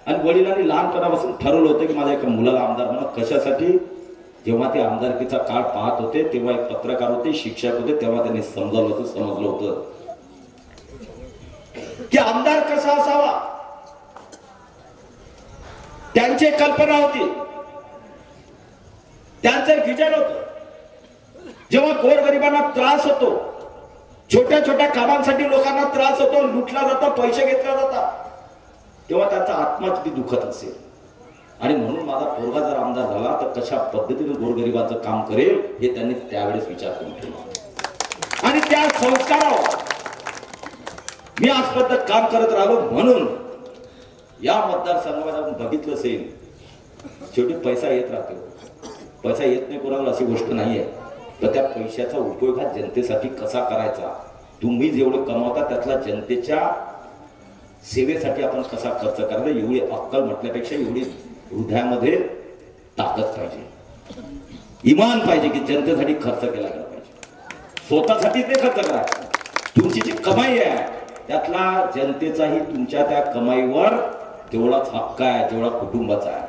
आणि वडिलांनी लहानपणापासून ठरवलं होतं की माझ्या एका मुलाला आमदार म्हणा. कशासाठी? जेव्हा ते आमदारकीचा काळ पाहत होते तेव्हा एक पत्रकार होते, शिक्षक होते, तेव्हा त्यांनी समजलं होतं की आमदार कसा असावा. त्यांची कल्पना होती, त्यांचं विजन होतं. जेव्हा गोरगरिबांना त्रास होतो, छोट्या छोट्या कामांसाठी लोकांना त्रास होतो, लुटला जातो, पैसे घेतला जातात, तेव्हा त्यांचा आत्मा किती दुखत असेल. आणि म्हणून माझा पोरगा जर आमदार झाला तर कशा पद्धतीने गोरगरिबाचं काम करेल हे त्यांनी त्यावेळेस विचार करून ठेवला. आणि त्या संस्कारावर मी आज पद्धत काम करत राहिलो. म्हणून या मतदारसंघामध्ये आपण बघितलं असेल, शेवटी पैसा येत राहतो. पैसा येत नाही कोणाला अशी गोष्ट नाहीये. तर त्या पैशाचा उपयोग हा जनतेसाठी कसा करायचा, तुम्ही जेवढं कमावता त्यातला जनतेच्या सेवेसाठी आपण कसा खर्च करायचा, एवढी अक्कल म्हटल्यापेक्षा एवढी हृदयामध्ये ताकद पाहिजे, इमान पाहिजे की जनतेसाठी खर्च केला गेला पाहिजे. स्वतःसाठी ते खर्च करायचं. तुमची जी कमाई आहे त्यातला जनतेचाही तुमच्या त्या कमाईवर तेवढाच हक्क आहे जेवढा कुटुंबाचा आहे.